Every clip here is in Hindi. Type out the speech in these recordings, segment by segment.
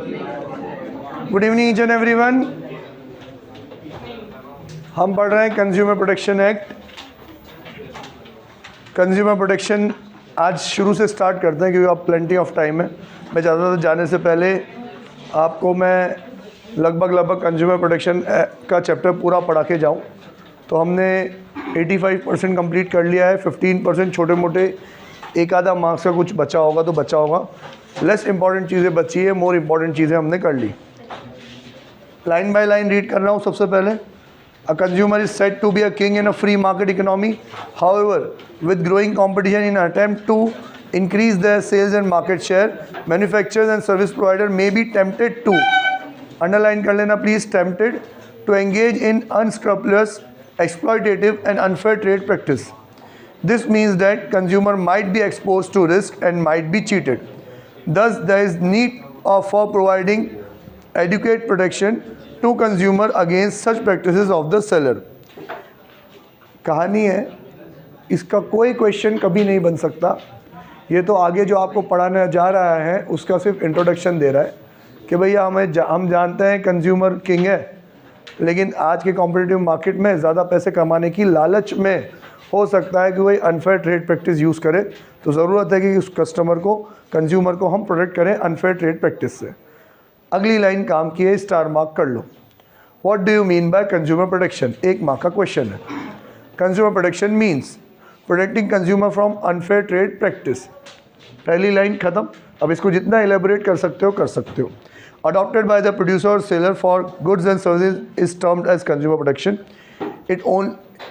Good evening each and everyone. हम पढ़ रहे हैं consumer protection act. Consumer protection आज शुरू से स्टार्ट करते हैं क्योंकि अब प्लेंटी ऑफ टाइम है। मैं चाहता था जाने से पहले आपको मैं लगभग कंज्यूमर प्रोटेक्शन का चैप्टर पूरा पढ़ा के जाऊँ। तो हमने 85% कंप्लीट कर लिया है। 15% छोटे मोटे एक आधा मार्क्स का कुछ बचा होगा तो बचा होगा। लेस इंपॉर्टेंट चीज़ें बची है, मोर इंपॉर्टेंट चीज़ें हमने कर ली। लाइन बाय लाइन रीड कर रहा हूँ। सबसे पहले, a consumer is said to be a king in a free market economy. However, with growing competition in an attempt to increase their sales and market share, manufacturers and service providers may be tempted to, underline कर लेना please, tempted to engage in unscrupulous, exploitative and unfair trade practice. This means that consumer might be exposed to risk and might be cheated. Thus, there is need for providing adequate protection to consumer against such practices of the seller. कहानी है, इसका कोई क्वेश्चन कभी नहीं बन सकता। ये तो आगे जो आपको पढ़ाने जा रहा है उसका सिर्फ इंट्रोडक्शन दे रहा है कि भैया हम जानते हैं कंज्यूमर किंग है, लेकिन आज के कॉम्पिटिटिव मार्केट में ज़्यादा पैसे कमाने की लालच में हो सकता है कि वही अनफेयर ट्रेड प्रैक्टिस यूज़ करे। तो ज़रूरत है कि उस कस्टमर को, कंज्यूमर को हम प्रोटेक्ट करें अनफेयर ट्रेड प्रैक्टिस से। अगली लाइन काम की है, स्टार मार्क कर लो। What do you mean by consumer protection? एक मार्क का क्वेश्चन है। Consumer protection means protecting consumer from unfair trade practice. पहली लाइन खत्म। अब इसको जितना एलेबोरेट कर सकते हो कर सकते हो। अडॉप्टेड बाय द प्रोड्यूसर और seller for goods and services is termed as consumer protection.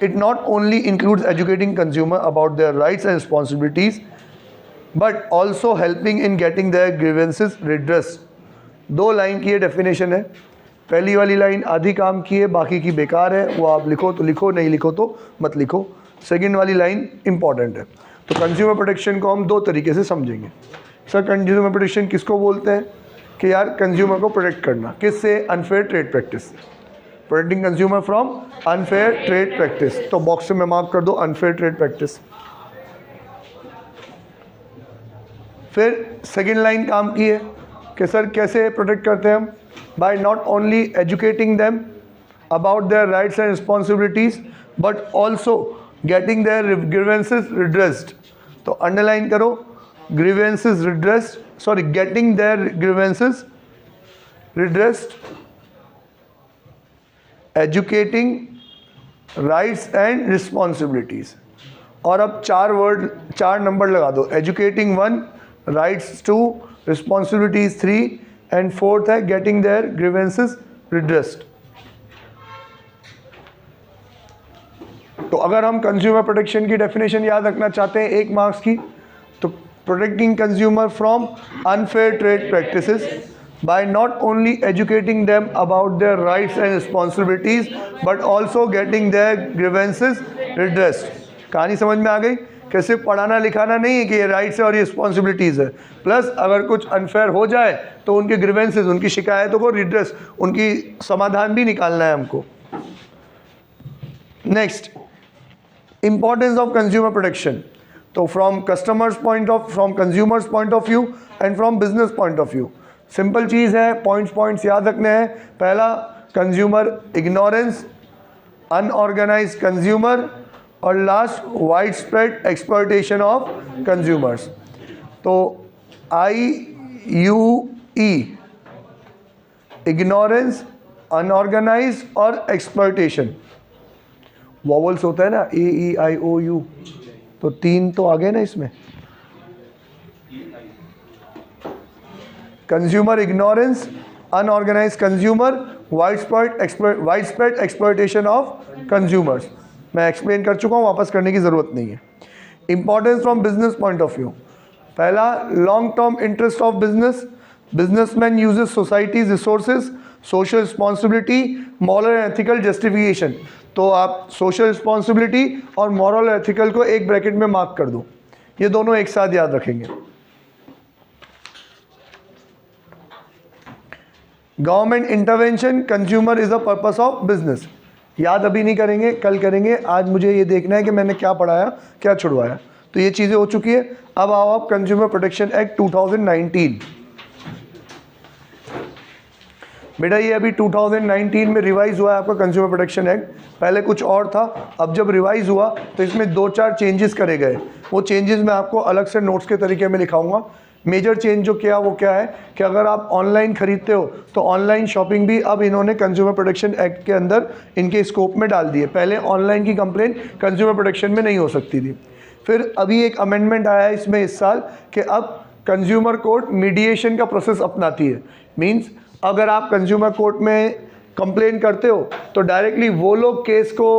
It not only includes educating consumer about their rights and responsibilities, but also helping in getting their grievances redressed. दो लाइन की ये डेफिनेशन है। पहली वाली लाइन आधी काम की है, बाकी की बेकार है। वो आप लिखो तो लिखो, नहीं लिखो तो मत लिखो। सेकंड वाली लाइन इंपॉर्टेंट है। तो कंज्यूमर प्रोटेक्शन को हम दो तरीके से समझेंगे। सर, कंज्यूमर प्रोटेक्शन किसको बोलते हैं? कि यार कंज्यूमर को प्रोटेक्ट करना किससे? अनफेयर ट्रेड प्रैक्टिस से। Protecting consumer from unfair trade practice. तो बॉक्स में मार्क कर दो अनफेयर ट्रेड प्रैक्टिस। फिर सेकंड लाइन काम की है कि सर कैसे प्रोटेक्ट करते हैं हम? By not only educating them about their rights and responsibilities but also getting their grievances redressed. तो अंडरलाइन करो, grievances redressed, sorry, getting their grievances redressed, educating rights and responsibilities. और अब चार नंबर लगा दो। Educating 1, rights 2, responsibilities 3 and fourth है गेटिंग देयर ग्रीवेंसेस रिड्रेस्ड। तो अगर हम कंज्यूमर प्रोटेक्शन की डेफिनेशन याद रखना चाहते हैं एक मार्क्स की, तो protecting consumer from unfair trade practices by not only educating them about their rights and responsibilities but also getting their grievances redressed। कहानी समझ में आ गई? कि सिर्फ पढ़ाना लिखाना नहीं है कि ये राइट्स है और ये रिस्पॉन्सिबिलिटीज़ है, प्लस अगर कुछ अनफेयर हो जाए तो उनके ग्रीवेंसेस, उनकी शिकायतों को रिड्रेस, उनकी समाधान भी निकालना है हमको। Next, importance of consumer protection. तो from consumer's point of view and from business point of view. Simple चीज़ है, पॉइंट्स याद रखने हैं। पहला, कंज्यूमर इग्नोरेंस, अनऑर्गेनाइज्ड कंज्यूमर, और last wide spread exploitation of consumers. तो IUE, इग्नोरेंस, अनऑर्गेनाइज्ड और एक्सप्लॉयटेशन। वॉवल्स होता है ना, AEIOU, तो 3 तो आ गए ना इसमें। Consumer ignorance, unorganised consumer, wide spread exploitation of consumers. मैं एक्सप्लेन कर चुका हूँ, वापस करने की ज़रूरत नहीं है। Importance from business point of view. पहला, long term interest of businessman uses society's resources, social responsibility, moral and ethical justification. तो आप सोशल रिस्पॉन्सिबिलिटी और मॉरल और एथिकल को एक ब्रैकेट में मार्क कर दो। ये दोनों एक साथ याद रखेंगे। Government intervention, consumer is the purpose of business. याद अभी नहीं करेंगे, कल करेंगे। आज मुझे ये देखना है कि मैंने क्या पढ़ाया, क्या छुड़वाया। तो ये चीज़ें हो चुकी है। अब आओ आप कंज्यूमर प्रोटेक्शन एक्ट 2019। बेटा ये अभी 2019 में रिवाइज हुआ है आपका कंज्यूमर प्रोटेक्शन एक्ट, पहले कुछ और था, अब जब रिवाइज हुआ तो इसमें 2-4 चेंजेस करे गए। वो चेंजेस मैं आपको अलग से नोट्स के तरीके में लिखाऊंगा। मेजर चेंज जो किया वो क्या है कि अगर आप ऑनलाइन खरीदते हो तो ऑनलाइन शॉपिंग भी अब इन्होंने कंज्यूमर प्रोटेक्शन एक्ट के अंदर इनके स्कोप में डाल दी है। पहले ऑनलाइन की कंप्लेंट कंज्यूमर प्रोटेक्शन में नहीं हो सकती थी। फिर अभी एक अमेंडमेंट आया है इसमें इस साल कि अब कंज्यूमर कोर्ट मीडिएशन का प्रोसेस अपनाती है। मींस अगर आप कंज्यूमर कोर्ट में कंप्लेन करते हो तो डायरेक्टली वो लोग केस को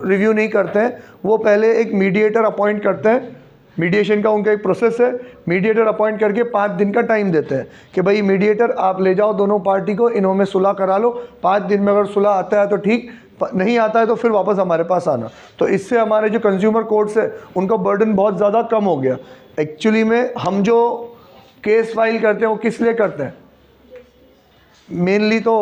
रिव्यू नहीं करते हैं, वो पहले एक मीडिएटर अपॉइंट करते हैं। मीडिएशन का उनका एक प्रोसेस है, मीडिएटर अपॉइंट करके 5 दिन का टाइम देते हैं कि भाई मीडिएटर आप ले जाओ दोनों पार्टी को, इन्हों में सुलह करा लो, 5 दिन में अगर सुलह आता है तो ठीक, नहीं आता है तो फिर वापस हमारे पास आना। तो इससे हमारे जो कंज्यूमर कोर्ट्स है उनका बर्डन बहुत ज़्यादा कम हो गया। एक्चुअली में हम जो केस फाइल करते हैं वो किस लिए करते हैं? मेनली तो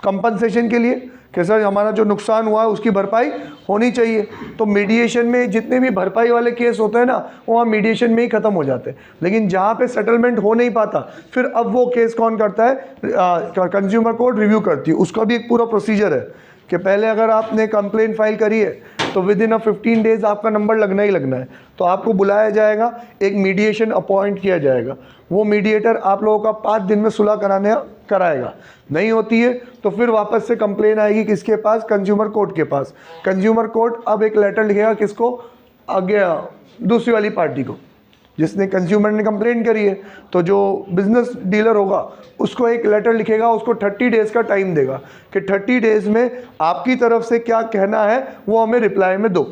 कंपनसेशन के लिए कि सर हमारा जो नुकसान हुआ है उसकी भरपाई होनी चाहिए। तो मीडिएशन में जितने भी भरपाई वाले केस होते हैं ना, वहाँ मीडिएशन में ही ख़त्म हो जाते हैं। लेकिन जहाँ पे सेटलमेंट हो नहीं पाता, फिर अब वो केस कौन करता है? कंज्यूमर कोर्ट रिव्यू करती है। उसका भी एक पूरा प्रोसीजर है कि पहले अगर आपने कंप्लेन फाइल करी है तो विद इन 15 डेज आपका नंबर लगना ही लगना है। तो आपको बुलाया जाएगा, एक मीडिएशन अपॉइंट किया जाएगा, वो मीडिएटर आप लोगों का 5 दिन में सुलह कराएगा। नहीं होती है तो फिर वापस से कंप्लेन आएगी किसके पास? कंज्यूमर कोर्ट के पास। कंज्यूमर कोर्ट अब एक लेटर लिखेगा किसको? आगे दूसरी वाली पार्टी को, जिसने कंज्यूमर ने कंप्लेन करी है। तो जो बिजनेस डीलर होगा उसको एक लेटर लिखेगा, उसको 30 डेज़ का टाइम देगा कि 30 डेज़ में आपकी तरफ से क्या कहना है वो हमें रिप्लाई में दो।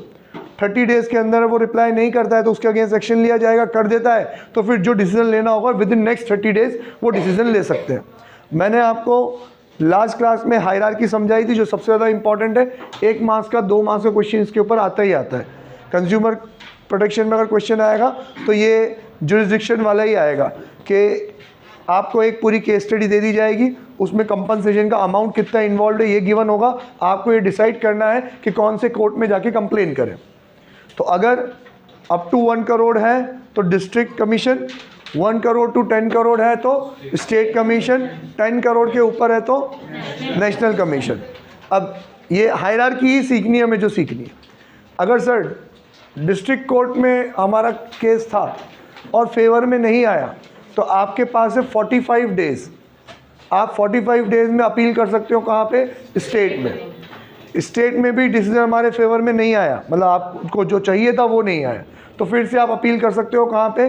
30 डेज़ के अंदर वो रिप्लाई नहीं करता है तो उसके अगेंस्ट एक्शन लिया जाएगा। कर देता है तो फिर जो डिसीजन लेना होगा विद इन नेक्स्ट 30 डेज़ वो डिसीजन ले सकते हैं। मैंने आपको लास्ट क्लास में हायरार्की समझाई थी जो सबसे ज़्यादा इंपॉर्टेंट है। 1 मार्क्स का 2 मार्क्स का क्वेश्चन इसके ऊपर आता ही आता है। कंज्यूमर प्रोटेक्शन में अगर क्वेश्चन आएगा तो ये जुरिस्डिक्शन वाला ही आएगा कि आपको एक पूरी केस स्टडी दे दी जाएगी, उसमें कंपनसेशन का अमाउंट कितना इन्वॉल्व है ये गिवन होगा। आपको ये डिसाइड करना है कि कौन से कोर्ट में जाके कंप्लेन करें। तो अगर अप टू 1 करोड़ है तो district commission, 1 crore to 10 crore है तो स्टेट कमीशन, 10 करोड़ के ऊपर है तो नेशनल कमीशन। अब ये हायरार्की ही सीखनी है हमें, जो सीखनी है। अगर सर डिस्ट्रिक्ट कोर्ट में हमारा केस था और फेवर में नहीं आया तो आपके पास है 45 डेज़। आप 45 डेज़ में अपील कर सकते हो। कहाँ पे? स्टेट में। स्टेट में भी डिसीजन हमारे फेवर में नहीं आया, मतलब आपको जो चाहिए था वो नहीं आया, तो फिर से आप अपील कर सकते हो। कहाँ पे?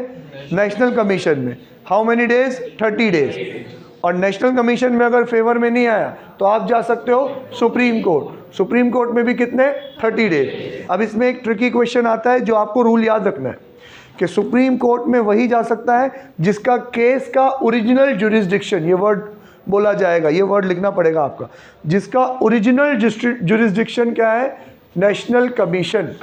नेशनल कमीशन में। How many days? 30 डेज़। और नेशनल कमीशन में अगर फेवर में नहीं आया तो आप जा सकते हो सुप्रीम कोर्ट। सुप्रीम कोर्ट में भी कितने? 30 डेज। अब इसमें एक ट्रिकी क्वेश्चन आता है जो आपको रूल याद रखना है कि सुप्रीम कोर्ट में वही जा सकता है जिसका केस का ओरिजिनल जुरिस्डिक्शन, ये वर्ड बोला जाएगा, ये वर्ड लिखना पड़ेगा आपका, जिसका ओरिजिनल जुरिस्डिक्शन क्या है? National commission.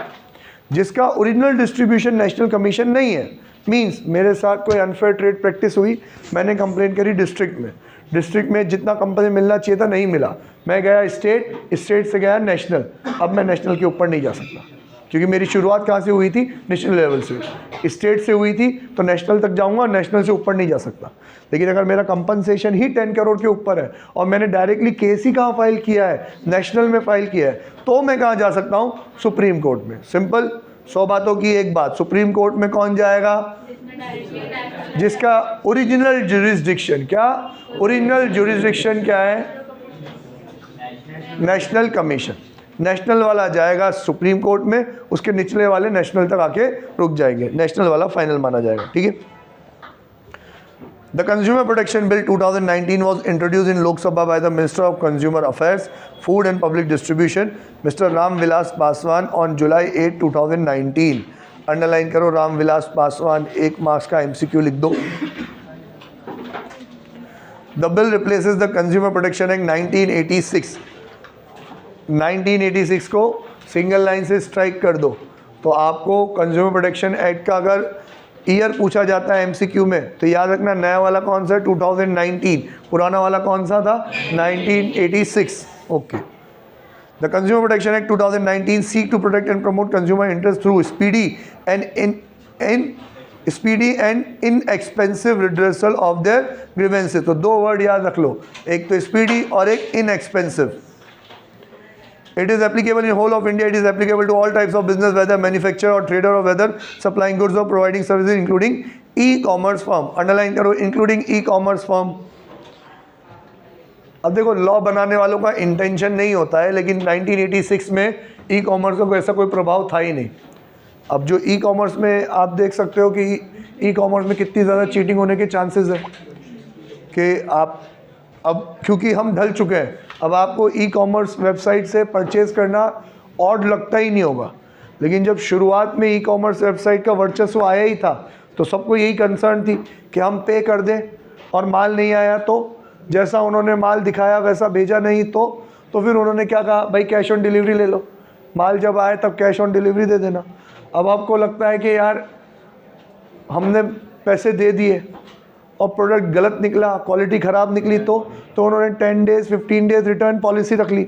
जिसका ओरिजिनल डिस्ट्रीब्यूशन नेशनल कमीशन नहीं है। मींस मेरे साथ कोई अनफेयर ट्रेड प्रैक्टिस हुई, मैंने कंप्लेंट करी डिस्ट्रिक्ट में जितना कंपनी मिलना चाहिए था नहीं मिला, मैं गया स्टेट से गया नेशनल। अब मैं नेशनल के ऊपर नहीं जा सकता क्योंकि मेरी शुरुआत कहाँ से हुई थी? नेशनल लेवल से। स्टेट से हुई थी तो नेशनल तक जाऊँगा, नेशनल से ऊपर नहीं जा सकता। लेकिन अगर मेरा कंपनसेशन ही 10 करोड़ के ऊपर है और मैंने डायरेक्टली केस ही कहाँ फाइल किया है? नेशनल में फाइल किया है, तो मैं कहाँ जा सकता हूँ? सुप्रीम कोर्ट में। सिंपल, 100 बातों की एक बात। सुप्रीम कोर्ट में कौन जाएगा? जिसका ओरिजिनल जुरिस्डिक्शन, क्या ओरिजिनल जुरिस्डिक्शन क्या है? National commission. नेशनल वाला जाएगा सुप्रीम कोर्ट में, उसके निचले वाले नेशनल तक आके रुक जाएंगे, नेशनल वाला फाइनल माना जाएगा। ठीक है। The Consumer Protection Bill 2019 was introduced in Lok Sabha by the Minister of Consumer Affairs, Food and Public Distribution, Mr. Ram Vilas Paswan on July 8, 2019. Underline करो राम विलास पासवान, 1 मार्क्स का MCQ लिख दो। The bill replaces the Consumer Protection Act 1986. 1986 को सिंगल लाइन से स्ट्राइक कर दो। तो आपको कंज्यूमर प्रोटेक्शन एक्ट का अगर ईयर पूछा जाता है MCQ में तो याद रखना नया वाला कौन सा है? 2019। पुराना वाला कौन सा था? 1986। Okay. The consumer protection act 2019 seek to protect and promote consumer interest through speedy and speedy and inexpensive redressal of their grievances. तो 2 वर्ड याद रख लो, एक तो स्पीडी और एक inexpensive. It is applicable in whole of India. It is applicable to all types of business, whether manufacturer or trader or whether supplying goods or providing services, including e-commerce firm. Underline करो, including e-commerce firm. अब देखो, लॉ बनाने वालों का इंटेंशन नहीं होता है, लेकिन 1986 में ई कॉमर्स का ऐसा कोई प्रभाव था ही नहीं। अब जो ई कॉमर्स में आप देख सकते हो कि ई कॉमर्स में कितनी ज़्यादा चीटिंग होने के चांसेस है कि आप, अब क्योंकि हम ढल चुके हैं, अब आपको ई कॉमर्स वेबसाइट से परचेज़ करना ऑड लगता ही नहीं होगा। लेकिन जब शुरुआत में ई कॉमर्स वेबसाइट का वर्चस्व आया ही था तो सबको यही कंसर्न थी कि हम पे कर दें और माल नहीं आया तो, जैसा उन्होंने माल दिखाया वैसा भेजा नहीं तो फिर उन्होंने क्या कहा, भाई कैश ऑन डिलीवरी ले लो, माल जब आए तब कैश ऑन डिलीवरी दे देना। अब आपको लगता है कि यार हमने पैसे दे दिए और प्रोडक्ट गलत निकला, क्वालिटी ख़राब निकली तो उन्होंने 10 डेज़ 15 डेज़ रिटर्न पॉलिसी रख ली।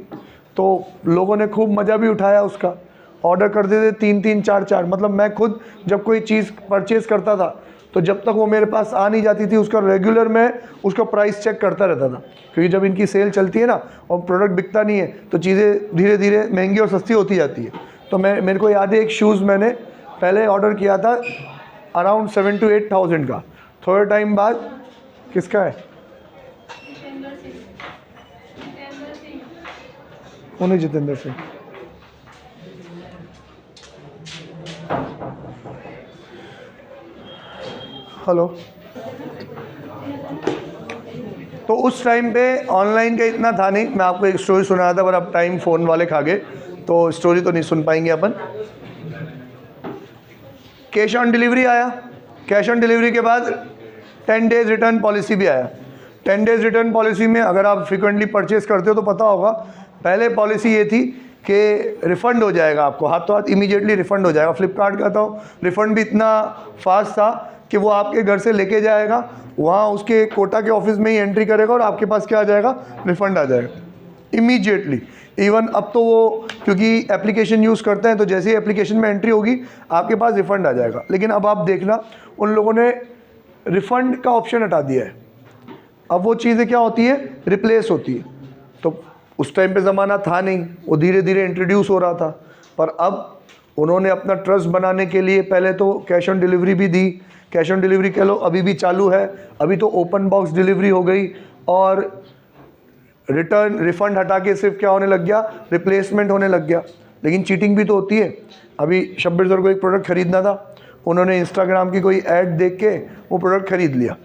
तो लोगों ने खूब मज़ा भी उठाया उसका, ऑर्डर कर देते 3-3 4-4। मतलब मैं खुद जब कोई चीज़ परचेज़ करता था तो जब तक वो मेरे पास आ नहीं जाती थी उसका रेगुलर मैं उसका प्राइस चेक करता रहता था, क्योंकि जब इनकी सेल चलती है ना और प्रोडक्ट बिकता नहीं है तो चीज़ें धीरे धीरे महंगी और सस्ती होती जाती है। तो मेरे को याद है एक शूज़ मैंने पहले ऑर्डर किया था अराउंड 7 to 8 थाउजेंड का, थोड़े टाइम बाद किसका है, उन्हें जितेंद्र सिंह, हेलो। तो उस टाइम पे ऑनलाइन का इतना था नहीं। मैं आपको एक स्टोरी सुनाया था पर अब टाइम फ़ोन वाले खा गए तो स्टोरी तो नहीं सुन पाएंगे अपन। कैश ऑन डिलीवरी आया, कैश ऑन डिलीवरी के बाद 10 डेज़ रिटर्न पॉलिसी भी आया। 10 डेज़ रिटर्न पॉलिसी में अगर आप फ्रिक्वेंटली परचेज़ करते हो तो पता होगा, पहले पॉलिसी ये थी कि रिफ़ंड हो जाएगा, आपको हाथों हाथ इमीडिएटली रिफ़ंड हो जाएगा। फ्लिपकार्ट का तो रिफ़ंड भी इतना फास्ट था कि वो आपके घर से लेके जाएगा, वहाँ उसके कोटा के ऑफिस में ही एंट्री करेगा और आपके पास क्या आ जाएगा, रिफ़ंड आ जाएगा इमीडिएटली। इवन अब तो वो क्योंकि एप्लीकेशन यूज़ करते हैं तो जैसे ही एप्लीकेशन में एंट्री होगी आपके पास रिफ़ंड आ जाएगा। लेकिन अब आप देखना उन लोगों ने रिफ़ंड का ऑप्शन हटा दिया है। अब वो चीज़ें क्या होती है, रिप्लेस होती है। तो उस टाइम पे ज़माना था नहीं, वो धीरे धीरे इंट्रोड्यूस हो रहा था। पर अब उन्होंने अपना ट्रस्ट बनाने के लिए पहले तो कैश ऑन डिलीवरी भी दी। कैश ऑन डिलीवरी कह लो अभी भी चालू है, अभी तो ओपन बॉक्स डिलीवरी हो गई और रिटर्न रिफ़ंड हटा के सिर्फ क्या होने लग गया, रिप्लेसमेंट होने लग गया। लेकिन चीटिंग भी तो होती है। अभी शब्बीर सर को एक प्रोडक्ट ख़रीदना था, उन्होंने इंस्टाग्राम की कोई ऐड देख के वो प्रोडक्ट ख़रीद लिया।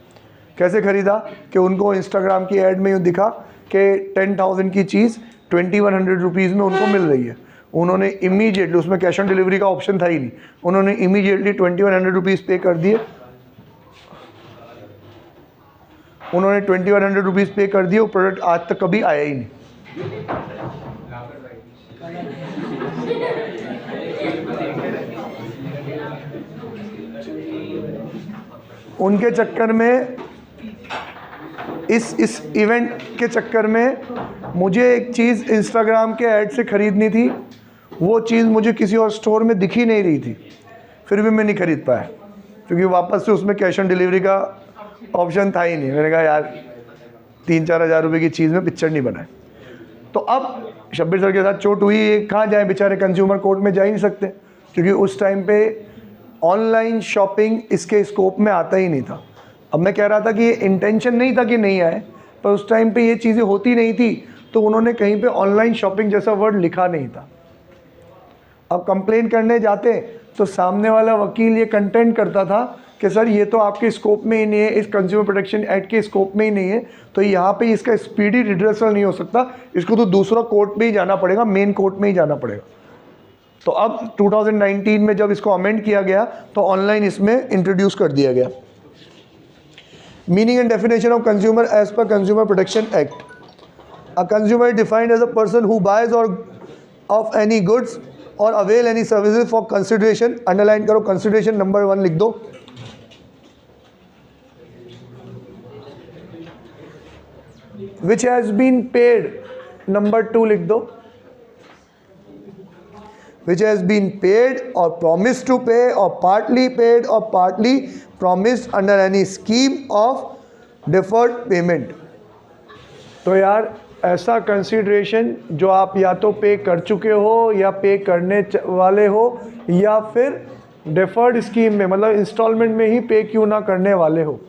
कैसे ख़रीदा कि उनको इंस्टाग्राम की ऐड में यूँ दिखा कि 10,000 की चीज़ 2100 रुपीज़ में उनको मिल रही है। उन्होंने इमीडिएटली, उसमें कैश ऑन डिलीवरी का ऑप्शन था ही नहीं, उन्होंने इमीडिएटली 2100 रुपीज़ पे कर दिए। उन्होंने 2100 रुपीज़ पे कर दिए। वो प्रोडक्ट आज तक कभी आया ही नहीं। उनके चक्कर में, इस इवेंट के चक्कर में मुझे एक चीज़ इंस्टाग्राम के ऐड से ख़रीदनी थी, वो चीज़ मुझे किसी और स्टोर में दिख ही नहीं रही थी। फिर भी मैं नहीं ख़रीद पाया क्योंकि वापस से उसमें कैश ऑन डिलीवरी का ऑप्शन था ही नहीं। मैंने कहा यार 3-4 हज़ार रुपये की चीज़ में पिक्चर नहीं बनाए। तो अब शब्बीर सर के साथ चोट हुई, ये कहाँ जाए बेचारे, कंज्यूमर कोर्ट में जा ही नहीं सकते क्योंकि उस टाइम पे ऑनलाइन शॉपिंग इसके स्कोप में आता ही नहीं था। अब मैं कह रहा था कि ये इंटेंशन नहीं था कि नहीं आए, पर उस टाइम पे ये चीज़ें होती नहीं थी तो उन्होंने कहीं पे ऑनलाइन शॉपिंग जैसा वर्ड लिखा नहीं था। अब कंप्लेन करने जाते तो सामने वाला वकील ये कंटेंट करता था कि सर ये तो आपके स्कोप में ही नहीं है, इस कंज्यूमर प्रोटेक्शन एक्ट के स्कोप में ही नहीं है, तो यहाँ पे इसका स्पीडी रिड्रेसल नहीं हो सकता, इसको तो दूसरा कोर्ट में ही जाना पड़ेगा, मेन कोर्ट में ही जाना पड़ेगा। तो अब 2019 में जब इसको अमेंड किया गया तो ऑनलाइन इसमें इंट्रोड्यूस कर दिया गया। Meaning and definition of consumer as per consumer protection act. A consumer is defined as a person who buys और ऑफ एनी गुड्स और avail any services for consideration. Underline करो, कंसिडरेशन नंबर 1 लिख दो। Which has been paid, नंबर 2 लिख दो। which has been paid or promised to pay or partly paid or partly promised under any scheme of deferred payment। तो यार ऐसा कंसीडरेशन जो आप या तो पे कर चुके हो या पे करने वाले हो या फिर डिफर्ड स्कीम में मतलब इंस्टॉलमेंट में ही पे क्यों ना करने वाले हो,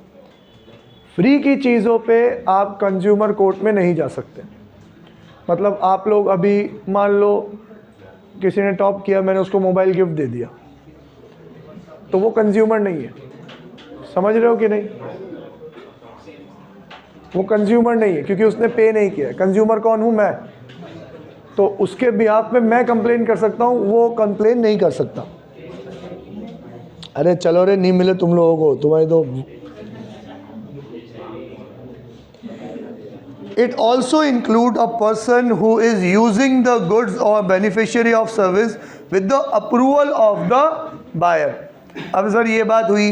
फ्री की चीज़ों पे आप कंज्यूमर कोर्ट में नहीं जा सकते। मतलब आप लोग अभी मान लो किसी ने टॉप किया, मैंने उसको मोबाइल गिफ्ट दे दिया, तो वो कंज्यूमर नहीं है, समझ रहे हो कि नहीं? वो कंज्यूमर नहीं है क्योंकि उसने पे नहीं किया। कंज्यूमर कौन हूँ मैं, तो उसके बिहाफ में मैं कंप्लेन कर सकता हूँ, वो कंप्लेन नहीं कर सकता। अरे चलो रे, नहीं मिले तुम लोगों को, तुम्हारे तो। It also include a person who is using the goods or beneficiary of service with the approval of the buyer। अब सर ये बात हुई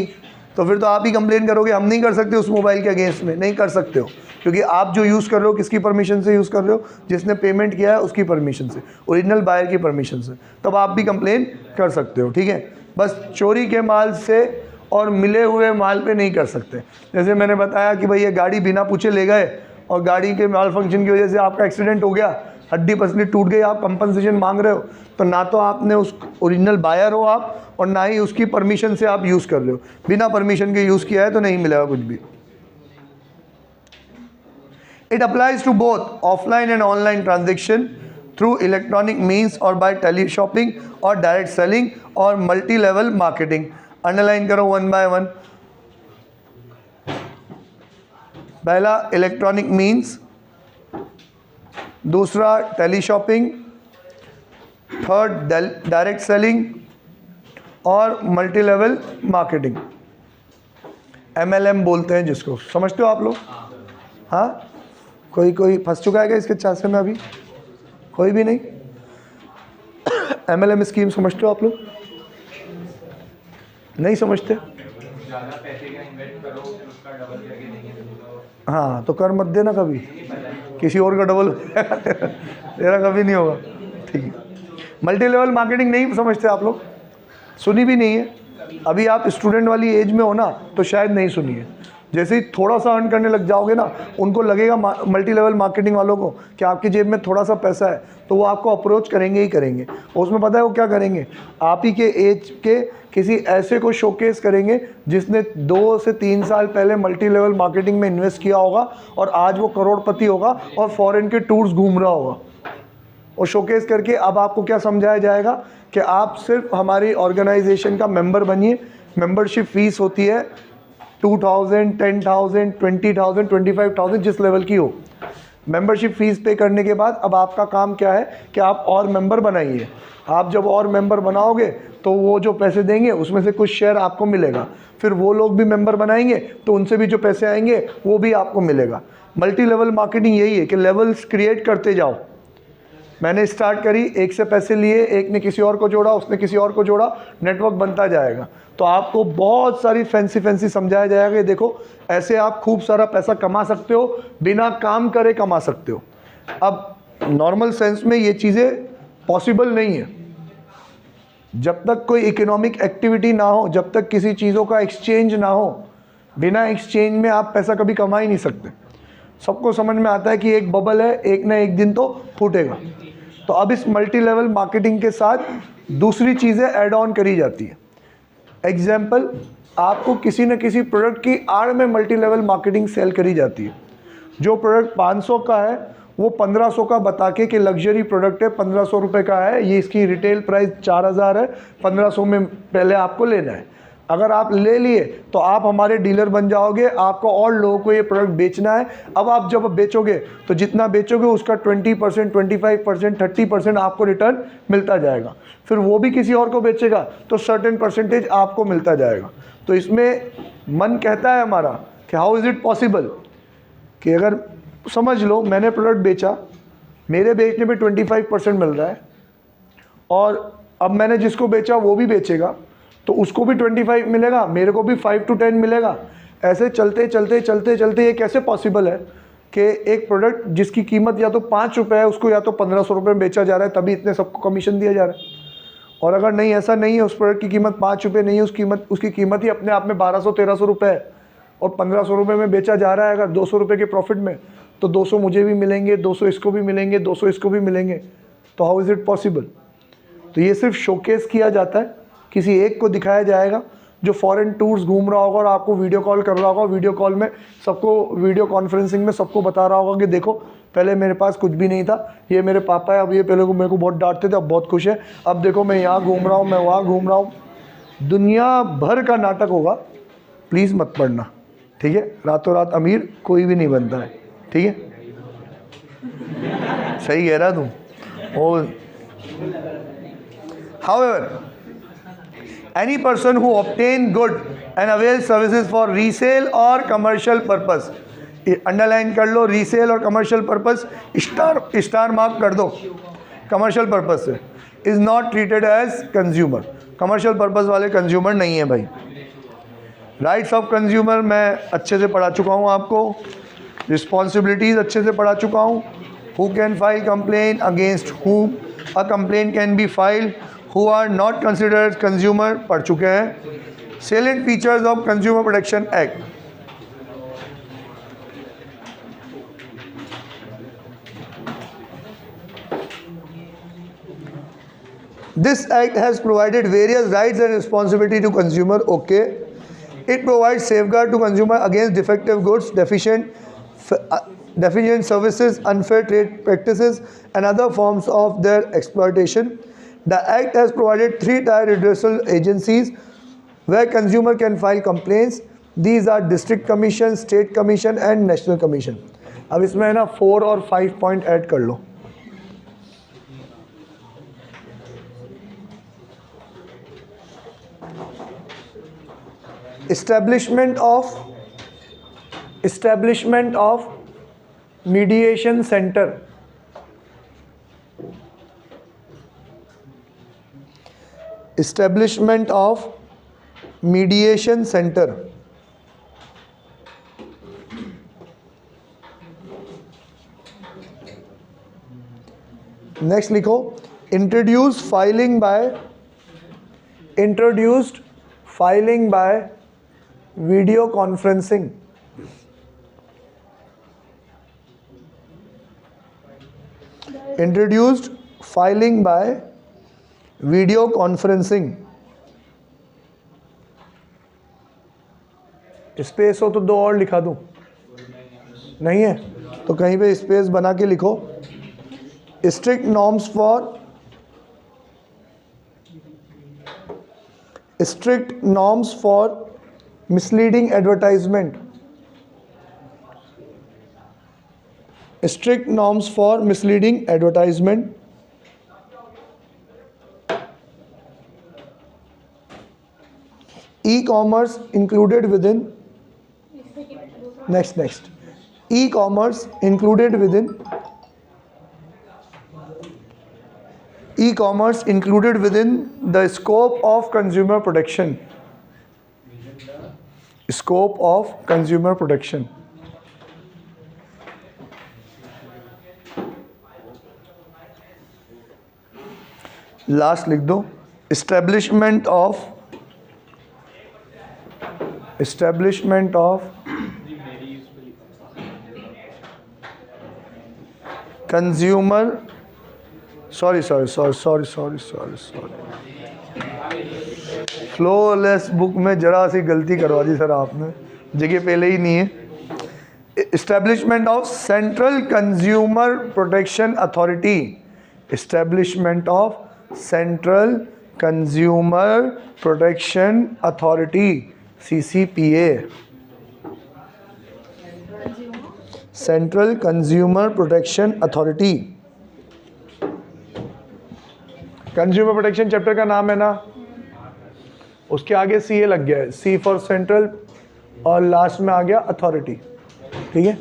तो फिर तो आप ही कंप्लेन करोगे, हम नहीं कर सकते उस मोबाइल के अगेंस्ट में। नहीं कर सकते हो क्योंकि आप जो यूज़ कर रहे हो किसकी परमिशन से यूज़ कर रहे हो, जिसने पेमेंट किया है उसकी परमिशन से, ओरिजिनल बायर की परमिशन से, तब आप भी कंप्लेन कर सकते हो। ठीक है, बस चोरी के माल से और मिले हुए माल पे नहीं कर सकते। जैसे मैंने बताया कि भाई ये गाड़ी बिना पूछे ले गए और गाड़ी के माल फंक्शन की वजह से आपका एक्सीडेंट हो गया, हड्डी पसली टूट गई, आप कंपनसेशन मांग रहे हो, तो ना तो आपने उस ओरिजिनल बायर हो आप और ना ही उसकी परमिशन से आप यूज़ कर रहे हो। बिना परमिशन के यूज़ किया है तो नहीं मिलेगा कुछ भी। It applies to both offline and online transaction through electronic means और बाय टेली शॉपिंग और डायरेक्ट सेलिंग और मल्टी लेवल मार्केटिंग। अंडरलाइन करो वन बाय वन। पहला इलेक्ट्रॉनिक मीन्स, दूसरा tele shopping, third direct selling और मल्टी लेवल मार्केटिंग, MLM बोलते हैं जिसको। समझते हो आप लोग? हाँ, कोई फंस चुका है क्या इसके चांसे में? अभी कोई भी नहीं? MLM स्कीम समझते हो आप लोग? नहीं समझते? ज़्यादा पैसे का इन्वेस्ट करो उसका डबल करके देंगे। हाँ, तो कर मत देना कभी, किसी और का डबल तेरा कभी नहीं होगा। ठीक है, मल्टी लेवल मार्केटिंग नहीं समझते आप लोग? सुनी भी नहीं है? अभी आप स्टूडेंट वाली एज में हो ना, तो शायद नहीं सुनी है। जैसे ही थोड़ा सा अर्न करने लग जाओगे ना, उनको लगेगा मल्टी लेवल मार्केटिंग वालों को कि आपकी जेब में थोड़ा सा पैसा है, तो वो आपको अप्रोच करेंगे ही करेंगे। और उसमें पता है वो क्या करेंगे, आप ही के एज के किसी ऐसे को शोकेस करेंगे जिसने 2 से 3 साल पहले मल्टी लेवल मार्केटिंग में इन्वेस्ट किया होगा और आज वो करोड़पति होगा और फॉरेन के टूर्स घूम रहा होगा। और शोकेस करके अब आपको क्या समझाया जाएगा कि आप सिर्फ हमारी ऑर्गेनाइजेशन का मेंबर बनिए। मेंबरशिप फीस होती है 2000, 10,000, 20,000, 25,000 जिस लेवल की हो। मेंबरशिप फीस पे करने के बाद अब आपका काम क्या है कि आप और मेंबर बनाइए। आप जब और मेंबर बनाओगे तो वो जो पैसे देंगे उसमें से कुछ शेयर आपको मिलेगा, फिर वो लोग भी मेंबर बनाएंगे तो उनसे भी जो पैसे आएंगे वो भी आपको मिलेगा। मल्टी लेवल मार्केटिंग यही है कि लेवल्स क्रिएट करते जाओ। मैंने स्टार्ट करी, एक से पैसे लिए, एक ने किसी और को जोड़ा, उसने किसी और को जोड़ा, नेटवर्क बनता जाएगा। तो आपको बहुत सारी फैंसी समझाया जाएगा कि देखो ऐसे आप खूब सारा पैसा कमा सकते हो, बिना काम करे कमा सकते हो। अब नॉर्मल सेंस में ये चीज़ें पॉसिबल नहीं है। जब तक कोई इकोनॉमिक एक्टिविटी ना हो, जब तक किसी चीज़ों का एक्सचेंज ना हो, बिना एक्सचेंज में आप पैसा कभी कमा ही नहीं सकते। सबको समझ में आता है कि एक बबल है, एक ना एक दिन तो फूटेगा। तो अब इस मल्टी लेवल मार्केटिंग के साथ दूसरी चीज़ें ऐड ऑन करी जाती है। एग्जाम्पल, आपको किसी न किसी प्रोडक्ट की आड़ में मल्टी लेवल मार्केटिंग सेल करी जाती है। जो प्रोडक्ट 500 का है वो 1500 का बता के कि लग्जरी प्रोडक्ट है, 1500 रुपये का है, ये इसकी रिटेल प्राइस 4000 है, 1500 में पहले आपको लेना है। अगर आप ले लिए तो आप हमारे डीलर बन जाओगे, आपको और लोगों को ये प्रोडक्ट बेचना है। अब आप जब बेचोगे तो जितना बेचोगे उसका 20%, 25%, 30% आपको रिटर्न मिलता जाएगा। फिर वो भी किसी और को बेचेगा तो सर्टेन परसेंटेज आपको मिलता जाएगा। तो इसमें मन कहता है हमारा कि हाउ इज़ इट पॉसिबल कि अगर समझ लो मैंने प्रोडक्ट बेचा, मेरे बेचने पे 25% मिल रहा है और अब मैंने जिसको बेचा वो भी बेचेगा तो उसको भी 25 मिलेगा, मेरे को भी 5 to 10 मिलेगा। ऐसे चलते चलते चलते चलते ये कैसे पॉसिबल है कि एक प्रोडक्ट जिसकी कीमत या तो 5 रुपये है उसको या तो 1500 रुपये में बेचा जा रहा है, तभी इतने सबको कमीशन दिया जा रहा है। और अगर नहीं ऐसा नहीं है, उस प्रोडक्ट की कीमत 5 रुपये नहीं है, उसकी कीमत ही अपने आप में 1200-1300 रुपये है और 1500 रुपये में बेचा जा रहा है अगर 200 रुपये के प्रॉफिट में, तो 200 मुझे भी मिलेंगे, 200 इसको भी मिलेंगे, 200 इसको भी मिलेंगे। तो हाउ इज़ इट पॉसिबल? तो ये सिर्फ शोकेस किया जाता है, किसी एक को दिखाया जाएगा जो फॉरेन टूर्स घूम रहा होगा और आपको वीडियो कॉल कर रहा होगा, वीडियो कॉल में सबको, वीडियो कॉन्फ्रेंसिंग में सबको बता रहा होगा कि देखो पहले मेरे पास कुछ भी नहीं था, ये मेरे पापा है, अब ये पहले को मेरे को बहुत डांटते थे, अब बहुत खुश है, अब देखो मैं यहाँ घूम रहा हूँ, मैं वहाँ घूम रहा हूँ। दुनिया भर का नाटक होगा, प्लीज़ मत पढ़ना, ठीक है? रातों रात अमीर कोई भी नहीं बनता है, ठीक है? सही कह रहा तू। और however, any person who obtain good and avail services for resale or commercial purpose, underline कर लो, रीसेल और कमर्शियल पर्पस, स्टार मार्क कर दो, कमर्शियल पर्पस से, is not treated as consumer. Commercial purpose वाले कंज्यूमर नहीं है भाई। राइट्स ऑफ कंज्यूमर मैं अच्छे से पढ़ा चुका हूँ आपको, रिस्पॉन्सिबिलिटीज़ अच्छे से पढ़ा चुका हूँ, who can file complain against whom a complain can be filed, who are not considered consumer पढ़ चुके हैं। Salient features of consumer protection act, this act has provided various rights and responsibility to consumer. Okay, it provides safeguard to consumer against defective goods, deficient services, unfair trade practices and other forms of their exploitation. The act has provided 3-tier redressal agencies where consumer can file complaints. These are district commission, state commission and national commission. अब इसमें है ना 4 और 5 पॉइंट ऐड कर लो। Establishment of mediation center, establishment of mediation center, next लिखो introduced filing by video conferencing, introduced filing by video conferencing। Space हो तो 2 और लिखा दूं, नहीं है तो कहीं पे स्पेस बना के लिखो। strict norms for misleading advertisement, strict norms for misleading advertisement, e-commerce included within, next e-commerce included within the scope of consumer protection, scope of consumer protection। Last लिख दो establishment of consumer, sorry flawless book में जरा सी गलती करवा दी सर आपने, जगह पहले ही नहीं है। Establishment of central consumer protection authority, establishment of central consumer protection authority, CCPA, central consumer protection authority. Consumer protection chapter का नाम है ना, उसके आगे CA लग गया है, C फॉर सेंट्रल और लास्ट में आ गया अथॉरिटी, ठीक है।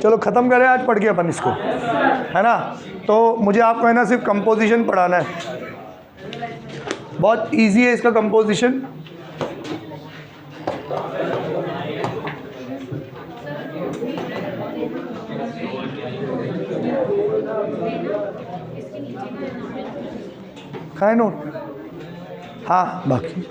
चलो ख़त्म करें आज पढ़ के अपन इसको, है ना। तो मुझे आपको है ना सिर्फ कंपोजिशन पढ़ाना है, बहुत इजी है इसका कंपोजिशन। खाए नोट, हाँ बाकी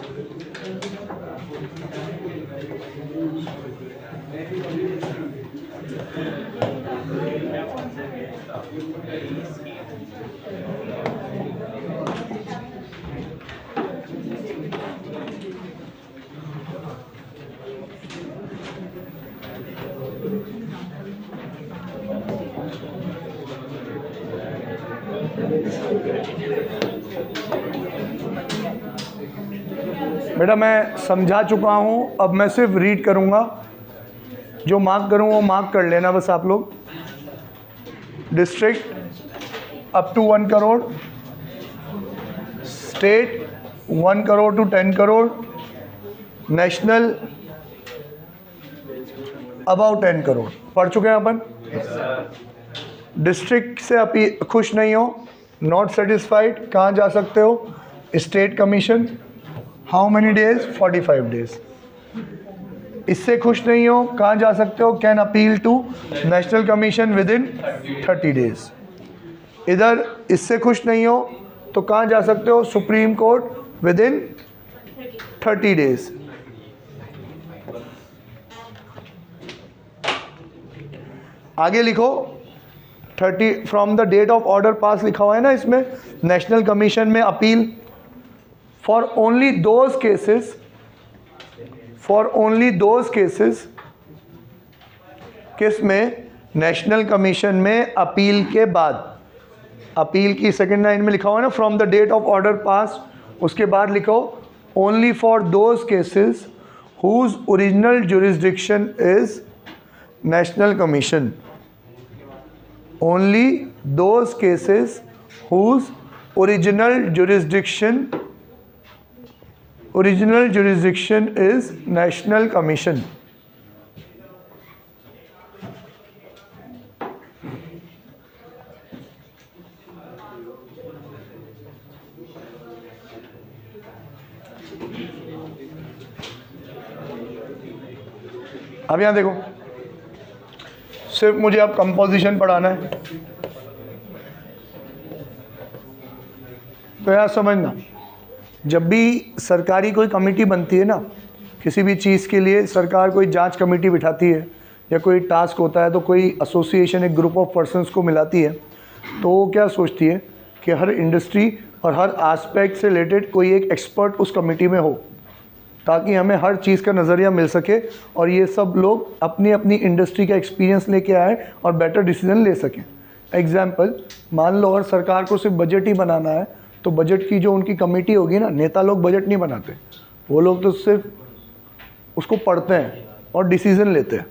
बेटा मैं समझा चुका हूँ, अब मैं सिर्फ रीड करूँगा, जो मार्क करूँ वो मार्क कर लेना बस आप लोग। District up to 1 crore, state 1 crore to 10 crore, national about 10 crore. पढ़ चुके हैं अपन। डिस्ट्रिक्ट से आप खुश नहीं हो, नॉट सेटिस्फाइड, कहाँ जा सकते हो? State commission. How many days? 45 days. इससे खुश नहीं हो, कहाँ जा सकते हो? Can appeal to national commission within 30 days. इधर इससे खुश नहीं हो तो कहाँ जा सकते हो? Supreme court within 30 days. आगे लिखो 30 from the date of order pass लिखा हुआ है ना इसमें, नेशनल कमीशन में appeal for only those cases, किस में? नेशनल कमीशन में अपील के बाद। अपील की सेकेंड लाइन में लिखा हुआ है ना from the date of order pass, उसके बाद लिखो only for those cases whose original jurisdiction is national commission. Only those cases whose original jurisdiction is national commission. अब यहाँ देखो, सिर्फ मुझे अब कंपोजिशन पढ़ाना है, तो यार समझना, जब भी सरकारी कोई कमेटी बनती है ना, किसी भी चीज़ के लिए सरकार कोई जांच कमेटी बिठाती है या कोई टास्क होता है, तो कोई एसोसिएशन एक ग्रुप ऑफ पर्सन्स को मिलाती है, तो वो क्या सोचती है कि हर इंडस्ट्री और हर एस्पेक्ट से रिलेटेड कोई एक एक्सपर्ट उस कमेटी में हो, ताकि हमें हर चीज़ का नज़रिया मिल सके और ये सब लोग अपनी अपनी इंडस्ट्री का एक्सपीरियंस लेके आए और बेटर डिसीजन ले सकें। एग्जाम्पल, मान लो अगर सरकार को सिर्फ बजट ही बनाना है, तो बजट की जो उनकी कमेटी होगी ना, नेता लोग बजट नहीं बनाते, वो लोग तो सिर्फ उसको पढ़ते हैं और डिसीज़न लेते हैं,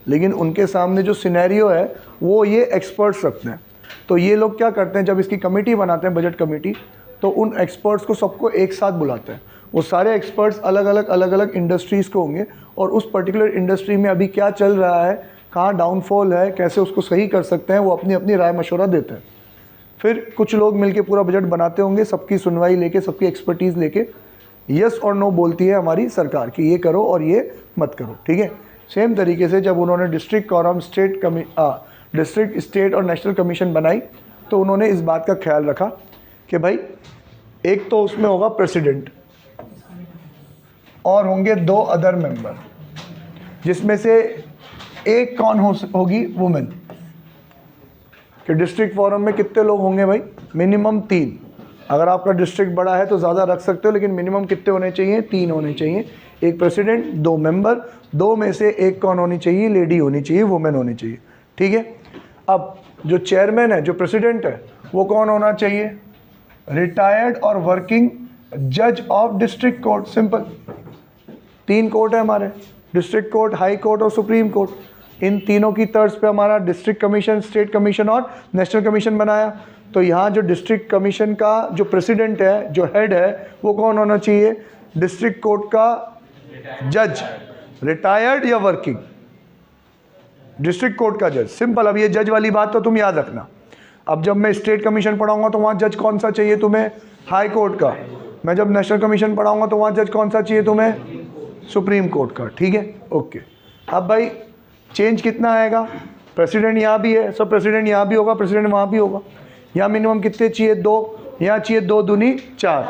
लेकिन उनके सामने जो सिनेरियो है वो ये एक्सपर्ट्स रखते हैं। तो ये लोग क्या करते हैं, जब इसकी कमेटी बनाते हैं बजट कमेटी, तो उन एक्सपर्ट्स को सबको एक साथ बुलाते हैं। वो सारे एक्सपर्ट्स अलग अलग इंडस्ट्रीज़ को होंगे और उस पर्टिकुलर इंडस्ट्री में अभी क्या चल रहा है, कहाँ डाउनफॉल है, कैसे उसको सही कर सकते हैं, वो अपनी अपनी राय मशवरा देते हैं। फिर कुछ लोग मिलके पूरा बजट बनाते होंगे, सबकी सुनवाई लेके, सबकी एक्सपर्टीज़ लेके यस और नो बोलती है हमारी सरकार कि ये करो और ये मत करो, ठीक है। सेम तरीके से जब उन्होंने डिस्ट्रिक्ट कोरम डिस्ट्रिक्ट, स्टेट और नेशनल कमीशन बनाई, तो उन्होंने इस बात का ख्याल रखा कि भाई एक तो उसमें होगा प्रेसिडेंट और होंगे 2 अदर मेंबर, जिसमें से एक कौन होगी? वुमेन। कि डिस्ट्रिक्ट फोरम में कितने लोग होंगे भाई? मिनिमम 3। अगर आपका डिस्ट्रिक्ट बड़ा है तो ज़्यादा रख सकते हो, लेकिन मिनिमम कितने होने चाहिए? 3 होने चाहिए। एक प्रेसिडेंट, 2 मेंबर, 2 में से एक कौन होनी चाहिए? लेडी होनी चाहिए, वुमेन होनी चाहिए, ठीक है। अब जो चेयरमैन है, जो प्रेसिडेंट है, वो कौन होना चाहिए? रिटायर्ड और वर्किंग जज of district court. Simple, 3 court है हमारे, डिस्ट्रिक्ट कोर्ट, हाई कोर्ट और सुप्रीम कोर्ट। इन तीनों की तर्ज पे हमारा डिस्ट्रिक्ट कमीशन, स्टेट कमीशन और नेशनल कमीशन बनाया। तो यहाँ जो डिस्ट्रिक्ट कमीशन का जो प्रेसिडेंट है, जो हेड है, वो कौन होना चाहिए? डिस्ट्रिक्ट कोर्ट का जज, रिटायर्ड या वर्किंग। डिस्ट्रिक्ट कोर्ट का जज, सिंपल। अब ये जज वाली बात तो तुम याद रखना। अब जब मैं स्टेट कमीशन पढ़ाऊंगा तो वहाँ जज कौन सा चाहिए तुम्हें? हाई कोर्ट का। मैं जब नेशनल कमीशन पढ़ाऊंगा तो वहाँ जज कौन सा चाहिए तुम्हें? सुप्रीम कोर्ट का, ठीक है, ओके। अब भाई चेंज कितना आएगा? प्रेसिडेंट यहाँ भी है, सब प्रेसिडेंट यहाँ भी होगा, प्रेसिडेंट वहाँ भी होगा। यहाँ मिनिमम कितने चाहिए? 2, यहाँ चाहिए 2 दूनी 4,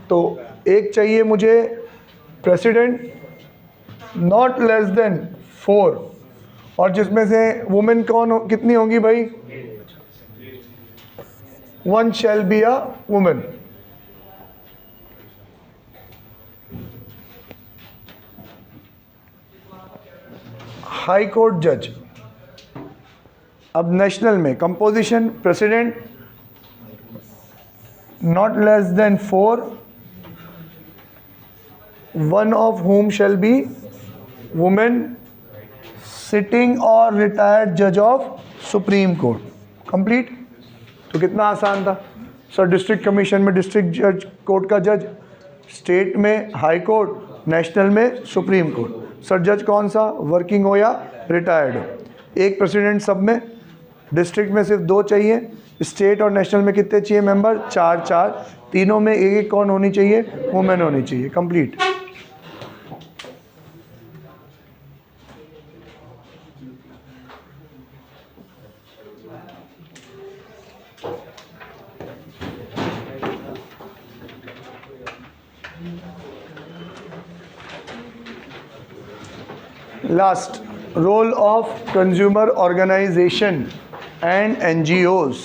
तो एक चाहिए मुझे प्रेसिडेंट नॉट लेस देन 4, और जिसमें से वुमेन कितनी होंगी भाई? 1 shall be a women. High court जज। अब नेशनल में composition president not less than 4, 1 of whom shall be woman, sitting or retired judge of supreme court. Complete. तो कितना आसान था सर। डिस्ट्रिक्ट कमीशन में डिस्ट्रिक्ट जज कोर्ट का जज, स्टेट में हाई कोर्ट, नेशनल में सुप्रीम कोर्ट। सर जज कौन सा? वर्किंग हो या रिटायर्ड हो। एक प्रेसिडेंट सब में, डिस्ट्रिक्ट में सिर्फ 2 चाहिए, स्टेट और नेशनल में कितने चाहिए मेंबर? 4, तीनों में एक कौन होनी चाहिए? वुमेन होनी चाहिए। Complete. Last, role of consumer organisation and NGOs।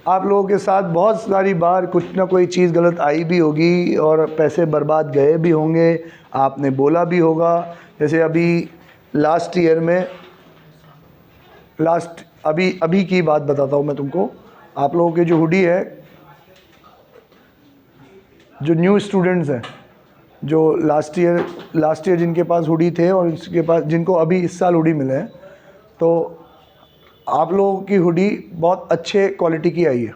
आप लोगों के साथ बहुत सारी बार कुछ ना कोई चीज़ गलत आई भी होगी और पैसे बर्बाद गए भी होंगे, आपने बोला भी होगा। जैसे अभी लास्ट ईयर में, अभी की बात बताता हूँ मैं तुमको। आप लोगों के जो हुडी है, जो न्यू स्टूडेंट्स हैं, जो लास्ट ईयर जिनके पास हुडी थे और इसके पास जिनको अभी इस साल हुडी मिले हैं, तो आप लोगों की हुडी बहुत अच्छे क्वालिटी की आई है।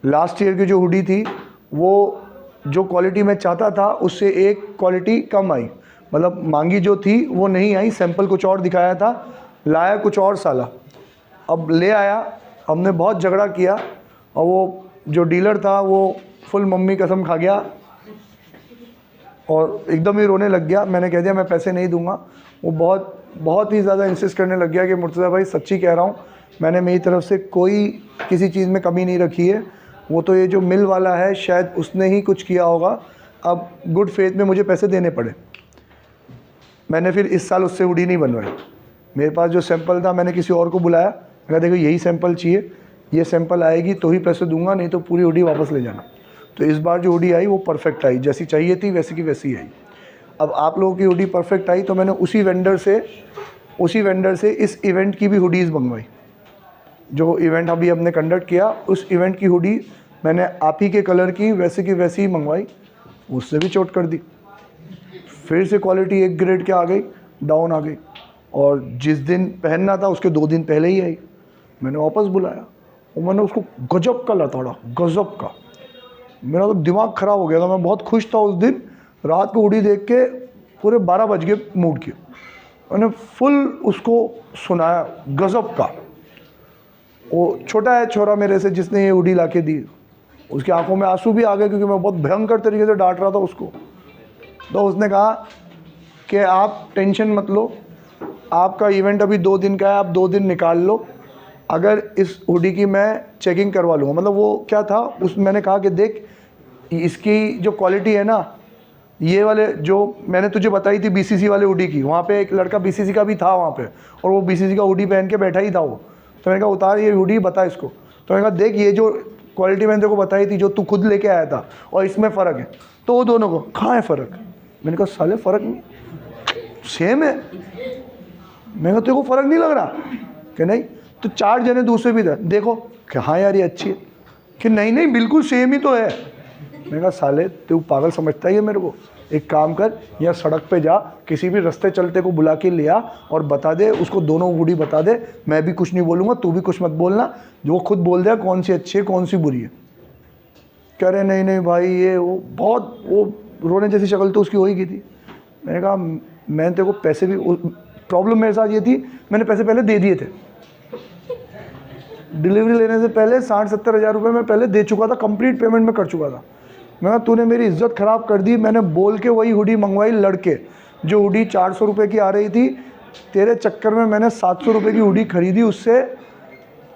लास्ट ईयर की जो हुडी थी वो जो क्वालिटी मैं चाहता था उससे एक क्वालिटी कम आई, मतलब मांगी जो थी वो नहीं आई। सैंपल कुछ और दिखाया था, लाया कुछ और साला। अब ले आया, हमने बहुत झगड़ा किया और वो जो डीलर था वो फुल मम्मी कसम खा गया और एकदम ही रोने लग गया। मैंने कह दिया मैं पैसे नहीं दूंगा। वो बहुत ही ज़्यादा इंसिस्ट करने लग गया कि मुर्तज़ा भाई सच्ची कह रहा हूँ, मैंने मेरी तरफ से कोई किसी चीज़ में कमी नहीं रखी है। वो तो ये जो मिल वाला है शायद उसने ही कुछ किया होगा, अब गुड फेथ में मुझे पैसे देने पड़े। मैंने फिर इस साल उससे हुडी नहीं बनवाई। मेरे पास जो सैंपल था मैंने किसी और को बुलाया, मैं कहा देखो यही सैंपल चाहिए, ये सैंपल आएगी तो ही पैसे दूंगा, नहीं तो पूरी हुडी वापस ले जाना। तो इस बार जो हुडी आई वो परफेक्ट आई, जैसी चाहिए थी वैसी की वैसी आई। अब आप लोगों की हुडी परफेक्ट आई तो मैंने उसी वेंडर से इस इवेंट की भी हुडीज़ मंगवाई। जो इवेंट अभी हमने कंडक्ट किया उस इवेंट की हुडी मैंने आप ही के कलर की वैसे की वैसी ही मंगवाई, उससे भी चोट कर दी। फिर से क्वालिटी एक ग्रेड के आ गई, डाउन आ गई, और जिस दिन पहनना था उसके 2 दिन पहले ही आई। मैंने वापस बुलाया और मैंने उसको गजब का लताड़ा, गजब का। मेरा तो दिमाग ख़राब हो गया था, मैं बहुत खुश था उस दिन। रात को हुडी देख के पूरे 12 बज गए मूड के। मैंने फुल उसको सुनाया, गजब का। वो छोटा है छोरा मेरे से जिसने ये हुडी ला के दी, उसकी आंखों में आंसू भी आ गए क्योंकि मैं बहुत भयंकर तरीके से डांट रहा था उसको। तो उसने कहा कि आप टेंशन मत लो, आपका इवेंट अभी 2 दिन का है, आप 2 दिन निकाल लो, अगर इस हुडी की मैं चेकिंग करवा लूँगा। मतलब वो क्या था, मैंने कहा कि देख इसकी जो क्वालिटी है ना, ये वाले जो मैंने तुझे बताई थी BCC वाले हुडी की, वहाँ पे एक लड़का BCC का भी था वहाँ पे, और वो BCC का हुडी पहन के बैठा ही था वो। तो मैंने कहा उतार ये हुडी, बता इसको। तो मैंने कहा देख ये जो क्वालिटी मैंने तेरे को बताई थी, जो तू खुद लेके आया था, और इसमें फ़र्क है। तो वो दोनों को कहाँ है फ़र्क? मैंने कहा साले फ़र्क नहीं, सेम है। मैंने कहा तेरे को फ़र्क नहीं लग रहा? कि नहीं। तो 4 जने दूसरे भी थे, देखो कि हाँ यार ये अच्छी है, कि नहीं बिल्कुल सेम ही तो है। मैंने कहा साले तू पागल समझता ही है मेरे को, एक काम कर, या सड़क पे जा, किसी भी रास्ते चलते को बुला के ले आ और बता दे उसको, दोनों हुडी बता दे, मैं भी कुछ नहीं बोलूँगा, तू भी कुछ मत बोलना, जो खुद बोल दे कौन सी अच्छी है कौन सी बुरी है। कह रहे नहीं भाई ये वो बहुत वो रोने जैसी शक्ल तो उसकी हो ही गई थी। मैंने कहा मैंने तेरे को पैसे भी, प्रॉब्लम मेरे साथ ये थी मैंने पैसे पहले दे दिए थे, डिलीवरी लेने से पहले 60-70 हज़ार रुपये मैं पहले दे चुका था, कंप्लीट पेमेंट में कर चुका था। मैं कहा तूने मेरी इज्जत ख़राब कर दी, मैंने बोल के वही हुडी मंगवाई लड़के, जो हुडी 400 रुपये की आ रही थी, तेरे चक्कर में मैंने 700 रुपये की हुडी खरीदी उससे,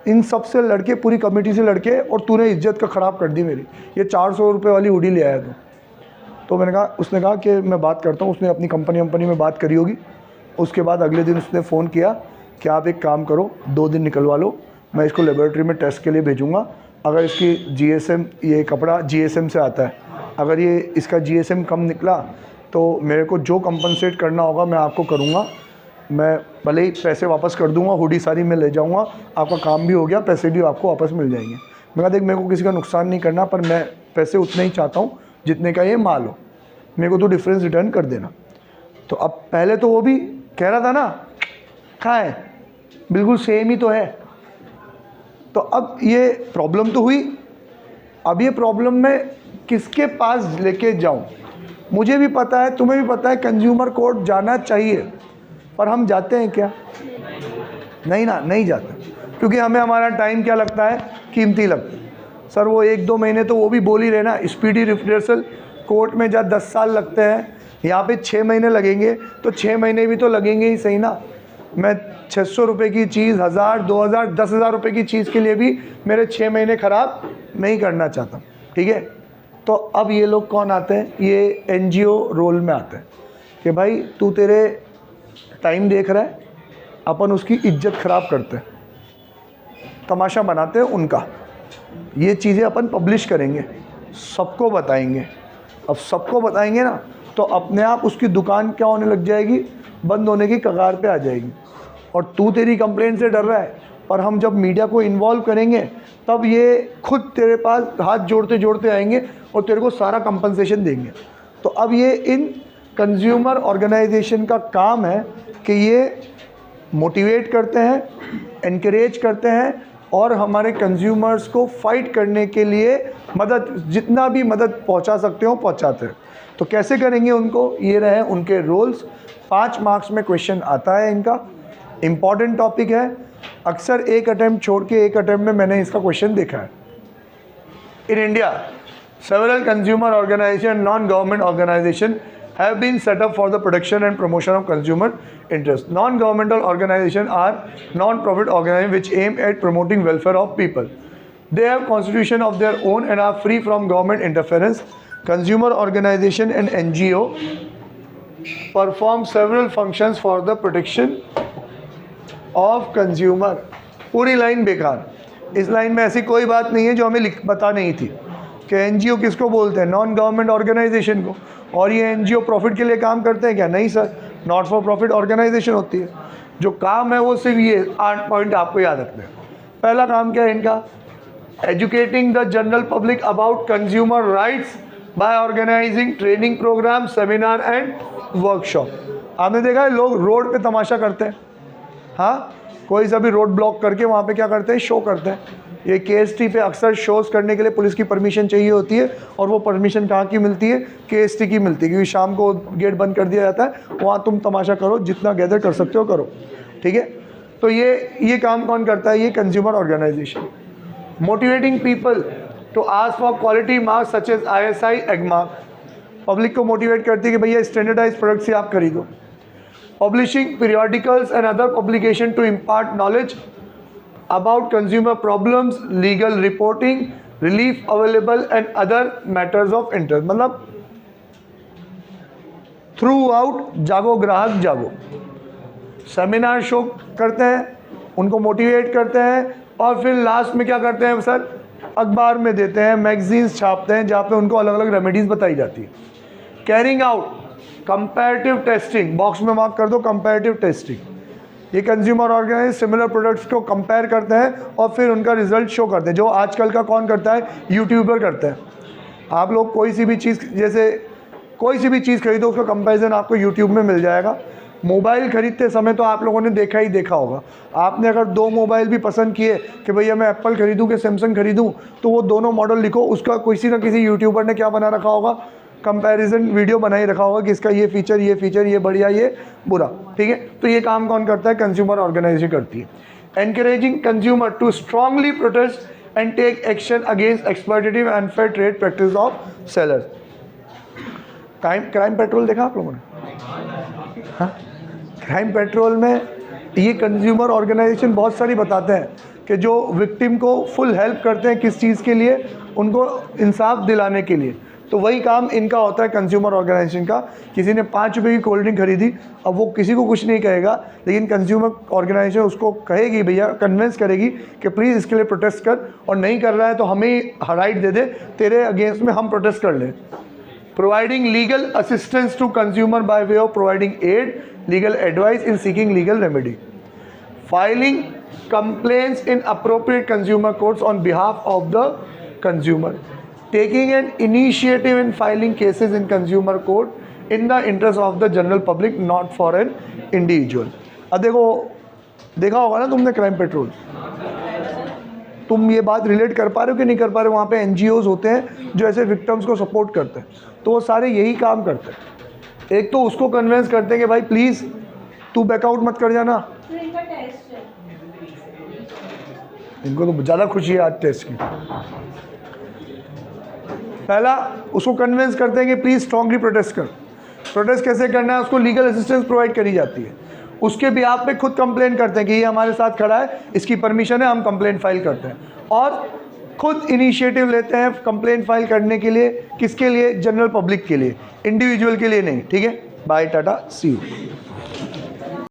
इन सब से लड़के, पूरी कमेटी से लड़के, और तूने इज्जत का ख़राब कर दी मेरी, ये 400 रुपये वाली हुडी ले आया तू। तो मैंने कहा, उसने कहा कि मैं बात करता हूँ, उसने अपनी कंपनी में बात करी होगी। उसके बाद अगले दिन उसने फ़ोन किया कि आप एक काम करो, 2 दिन निकलवा लो, मैं इसको लेबोरेटरी में टेस्ट के लिए भेजूँगा, अगर इसकी GSM, ये कपड़ा GSM से आता है, अगर ये इसका GSM कम निकला तो मेरे को जो कंपनसेट करना होगा मैं आपको करूँगा, मैं भले ही पैसे वापस कर दूँगा, हुडी सारी मैं ले जाऊँगा, आपका काम भी हो गया, पैसे भी आपको वापस मिल जाएंगे। मैं कहा देख, मेरे को किसी का नुकसान नहीं करना, पर मैं पैसे उतने ही चाहता हूँ जितने का ये माल हो, मेरे को तो डिफरेंस रिटर्न कर देना। तो अब पहले तो वो भी कह रहा था ना, कहाँ है, बिल्कुल सेम ही तो है। तो अब ये प्रॉब्लम तो हुई, अब ये प्रॉब्लम मैं किसके पास लेके जाऊं? मुझे भी पता है, तुम्हें भी पता है, कंज्यूमर कोर्ट जाना चाहिए, पर हम जाते हैं क्या? नहीं ना, नहीं जाते, क्योंकि हमें हमारा टाइम क्या लगता है, कीमती लगता है। सर वो 1-2 महीने तो वो भी बोल ही रहे ना, स्पीडी रिफ्रेसल कोर्ट में जहाँ 10 साल लगते हैं, यहाँ पे 6 महीने लगेंगे, तो 6 महीने भी तो लगेंगे ही सही ना। मैं 600 रुपये की चीज़, 1000, 2000, 10,000 रुपये की चीज़ के लिए भी मेरे 6 महीने ख़राब नहीं करना चाहता, ठीक है। तो अब ये लोग कौन आते हैं, ये NGO रोल में आते हैं कि भाई तू तेरे टाइम देख रहा है, अपन उसकी इज्जत ख़राब करते हैं, तमाशा बनाते हैं उनका। ये चीज़ें अपन पब्लिश करेंगे, सबको बताएंगे। अब सबको बताएंगे ना, तो अपने आप उसकी दुकान क्या होने लग जाएगी, बंद होने की कगार पे आ जाएगी। और तू तेरी कंप्लेंट से डर रहा है, पर हम जब मीडिया को इन्वॉल्व करेंगे तब ये खुद तेरे पास हाथ जोड़ते जोड़ते आएंगे और तेरे को सारा कंपनसेशन देंगे। तो अब ये इन कंज्यूमर ऑर्गेनाइजेशन का काम है कि ये मोटिवेट करते हैं, एनकरेज करते हैं, और हमारे कंज्यूमर्स को फाइट करने के लिए मदद, जितना भी मदद पहुंचा सकते हो पहुंचाते हैं। तो कैसे करेंगे उनको, ये रहे उनके रोल्स। 5 मार्क्स में क्वेश्चन आता है इनका, इम्पॉर्टेंट टॉपिक है, अक्सर एक अटैम्प्ट छोड़ के एक अटैम्प्ट में मैंने इसका क्वेश्चन देखा है। In India several consumer organization, non-government organization have been set up for the protection and promotion of consumer interest. Non-governmental organizations are non-profit organizations which aim at promoting welfare of people. They have constitution of their own and are free from government interference. Consumer organization and NGO perform several functions for the protection of consumer. पूरी लाइन बेकार, इस लाइन में ऐसी कोई बात नहीं है जो हमें बता नहीं थी कि NGO किसको बोलते हैं, नॉन गवर्नमेंट ऑर्गेनाइजेशन को। और ये NGO प्रॉफिट के लिए काम करते हैं क्या? नहीं sir, not for profit organisation होती है। जो काम है वो सिर्फ ये 8 पॉइंट आपको याद रखने हैं। पहला काम क्या है इनका, educating the general public about consumer rights by organising training programme, seminar and workshop. आपने देखा है लोग रोड पे तमाशा करते हैं, हाँ, कोई सा भी रोड ब्लॉक करके वहाँ पे क्या करते हैं, शो करते हैं। ये KST पे अक्सर शोज़ करने के लिए पुलिस की परमिशन चाहिए होती है, और वो परमिशन कहाँ की मिलती है, KST की मिलती है, क्योंकि शाम को गेट बंद कर दिया जाता है, वहाँ तुम तमाशा करो, जितना गैदर कर सकते हो करो, ठीक है। तो ये काम कौन करता है, ये consumer organisation. Motivating people to ask for quality marks such as ISI Agmark, public को मोटिवेट करती है कि भैया स्टैंडर्डाइज प्रोडक्ट से आप खरीदो। Publishing periodicals and other publication to impart knowledge about consumer problems, legal reporting, relief available and other matters of interest। मतलब थ्रू आउट जागो ग्राहक जागो। सेमिनार शो करते हैं, उनको मोटिवेट करते हैं, और फिर लास्ट में क्या करते हैं सर, अखबार में देते हैं, मैगजीन्स छापते हैं जहाँ पे उनको अलग अलग रेमेडीज़ बताई जाती है। Carrying out comparative testing, box में मार्क कर दो, कंपैरेटिव टेस्टिंग। ये कंज्यूमर ऑर्गेनाइज सिमिलर प्रोडक्ट्स को कंपेयर करते हैं और फिर उनका रिजल्ट शो करते हैं, जो आजकल का कौन करता है, यूट्यूबर करते हैं। आप लोग कोई सी भी चीज़, जैसे कोई सी भी चीज़ खरीदो, उसका कंपैरिजन आपको यूट्यूब में मिल जाएगा। मोबाइल खरीदते समय तो आप लोगों ने देखा ही देखा होगा, आपने अगर 2 मोबाइल भी पसंद किए कि भैया मैं एप्पल खरीदूँ कि सैमसंग खरीदूँ, तो वो दोनों मॉडल लिखो, उसका किसी ना किसी यूट्यूबर ने क्या बना रखा होगा, कंपैरिजन वीडियो बना ही रखा होगा कि इसका ये फीचर, ये बढ़िया, ये बुरा, ठीक है। तो ये काम कौन करता है, कंज्यूमर ऑर्गेनाइजेशन करती है। encouraging consumer to strongly protest and take action against exploitative and unfair trade practice of sellers. Crime petrol देखा आप लोगों ने? हाँ, क्राइम पेट्रोल में ये कंज्यूमर ऑर्गेनाइजेशन बहुत सारी बताते हैं कि जो विक्टिम को फुल हेल्प करते हैं, किस चीज़ के लिए, उनको इंसाफ दिलाने के लिए। तो वही काम इनका होता है कंज्यूमर ऑर्गेनाइजेशन का। किसी ने 5 रुपये की कोल्ड ड्रिंक खरीदी, अब वो किसी को कुछ नहीं कहेगा, लेकिन कंज्यूमर ऑर्गेनाइजेशन उसको कहेगी, भैया कन्विंस करेगी कि प्लीज़ इसके लिए प्रोटेस्ट कर, और नहीं कर रहा है तो हमें राइट दे दे, तेरे अगेंस्ट में हम प्रोटेस्ट कर लें। Providing legal assistance to consumer by way of providing aid, legal advice in seeking legal remedy, filing complaints in appropriate consumer courts on behalf of the consumer, taking an initiative in filing cases in consumer court in the interest of the general public, not for an individual. अब देखो, देखा होगा ना तुमने क्राइम पेट्रोल, तुम ये बात रिलेट कर पा रहे हो कि नहीं कर पा रहे हो? वहाँ पे NGOs होते हैं जो ऐसे विक्टिम्स को सपोर्ट करते हैं, तो वो सारे यही काम करते हैं। एक तो उसको कन्विंस करते हैं कि भाई प्लीज़ तू बैकआउट मत कर जाना। इनको तो ज़्यादा खुशी है आज टेस्ट की। पहला, उसको कन्विंस करते हैं कि प्लीज़ स्ट्रांगली प्रोटेस्ट कर। प्रोटेस्ट कैसे करना है, उसको लीगल असिस्टेंस प्रोवाइड करी जाती है। उसके भी आप पे खुद कंप्लेन करते हैं कि ये हमारे साथ खड़ा है, इसकी परमिशन है, हम कंप्लेन फाइल करते हैं, और खुद इनिशिएटिव लेते हैं कंप्लेन फाइल करने के लिए। किसके लिए? जनरल पब्लिक के लिए, इंडिविजुअल के लिए नहीं। ठीक है, बाय, टाटा, सी यू।